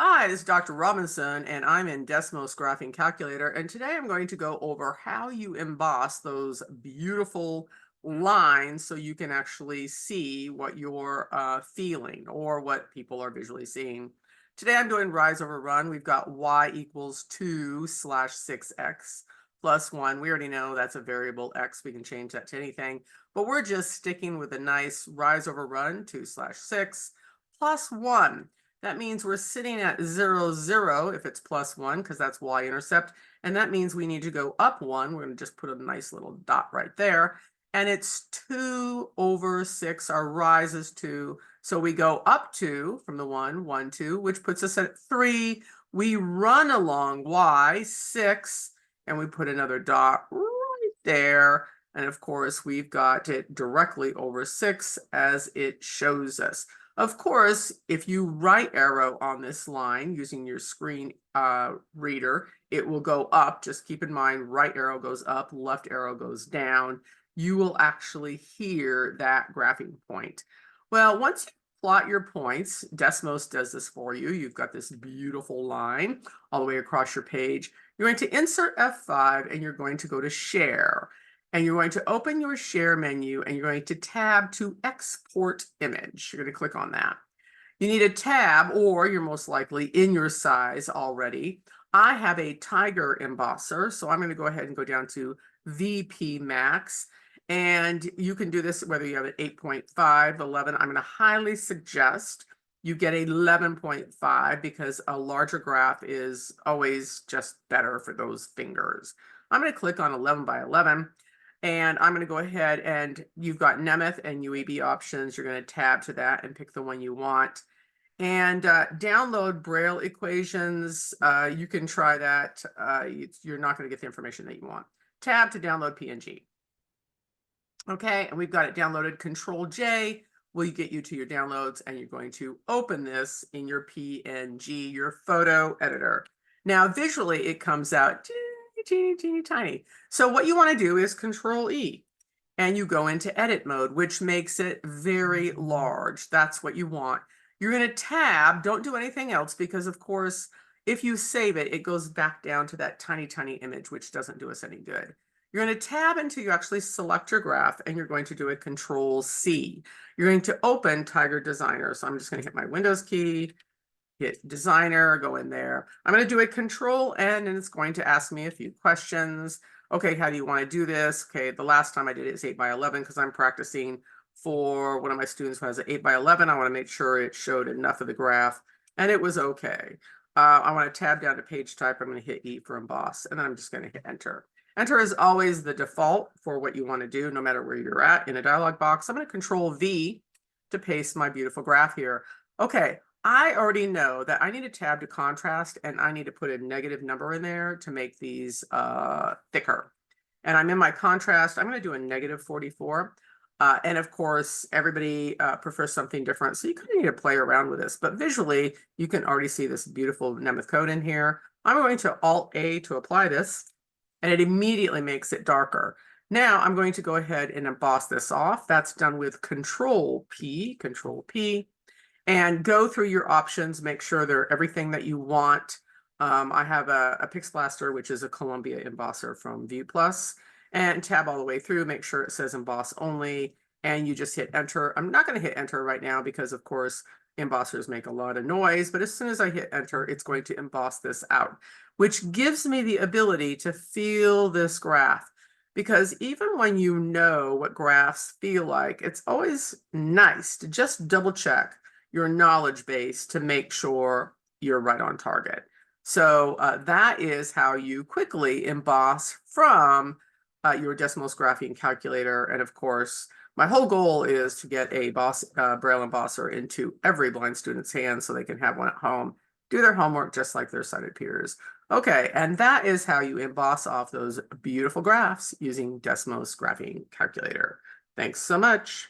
Hi, this is Dr. Robinson, and I'm in Desmos Graphing Calculator. And today I'm going to go over how you emboss those beautiful lines so you can actually see what you're feeling or what people are visually seeing. Today I'm doing rise over run. We've got y equals 2/6x plus 1. We already know that's a variable x. We can change that to anything, but we're just sticking with a nice rise over run 2/6 plus 1. That means we're sitting at 0, 0 if it's plus 1, because that's y-intercept. And that means we need to go up 1. We're going to just put a nice little dot right there. And it's 2/6. Our rise is 2. So we go up 2 from the 1, 1, 2, which puts us at 3. We run along y, 6, and we put another dot right there. And of course, we've got it directly over 6 as it shows us. Of course, if you right arrow on this line using your screen reader, it will go up. Just keep in mind, right arrow goes up, left arrow goes down. You will actually hear that graphing point. Well, once you plot your points, Desmos does this for you. You've got this beautiful line all the way across your page. You're going to insert F5 and you're going to go to Share. And you're going to open your share menu and you're going to tab to export image. You're going to click on that. You need a tab, or you're most likely in your size already. I have a Tiger embosser, so I'm going to go ahead and go down to VP Max. And you can do this whether you have an 8.5, 11. I'm going to highly suggest you get 11.5 because a larger graph is always just better for those fingers. I'm going to click on 11 by 11. And I'm going to go ahead and you've got Nemeth and UEB options. You're going to tab to that and pick the one you want. And download Braille equations. You can try that. You're not going to get the information that you want. Tab to download PNG. Okay, and we've got it downloaded. Control J will get you to your downloads, and you're going to open this in your PNG, your photo editor. Now, visually, it comes out teeny tiny. So what you want to do is Control E, and you go into edit mode, which makes it very large. That's what you want. You're going to tab. Don't do anything else because, of course, if you save it, it goes back down to that tiny image, which doesn't do us any good. You're going to tab until you actually select your graph, and you're going to do a Control C. You're going to open Tiger Designer. So I'm just going to hit my Windows key, hit Designer, go in there. I'm going to do a Control N, and it's going to ask me a few questions. Okay, how do you want to do this? Okay, the last time I did it is 8 by 11 because I'm practicing for one of my students who has an 8 by 11. I want to make sure it showed enough of the graph, and it was okay. I want to tab down to page type. I'm going to hit E for emboss, and then I'm just going to hit Enter. Enter is always the default for what you want to do, no matter where you're at in a dialog box. I'm going to Control V to paste my beautiful graph here. Okay, I already know that I need a tab to contrast, and I need to put a negative number in there to make these thicker. And I'm in my contrast. I'm going to do a negative 44. And of course, everybody prefers something different. So you kind of need to play around with this. But visually, you can already see this beautiful Nemeth code in here. I'm going to Alt-A to apply this, and it immediately makes it darker. Now I'm going to go ahead and emboss this off. That's done with Control P, and go through your options, make sure they're everything that you want. I have a Pixblaster, which is a Columbia embosser from View Plus, and tab all the way through, make sure it says emboss only, and you just hit enter. I'm not going to hit enter right now because, of course, embossers make a lot of noise, but as soon as I hit enter, it's going to emboss this out, which gives me the ability to feel this graph. Because even when you know what graphs feel like, it's always nice to just double check your knowledge base to make sure you're right on target. So that is how you quickly emboss from your Desmos Graphing Calculator. And of course, my whole goal is to get a Braille embosser into every blind student's hands so they can have one at home, do their homework just like their sighted peers. Okay, and that is how you emboss off those beautiful graphs using Desmos Graphing Calculator. Thanks so much.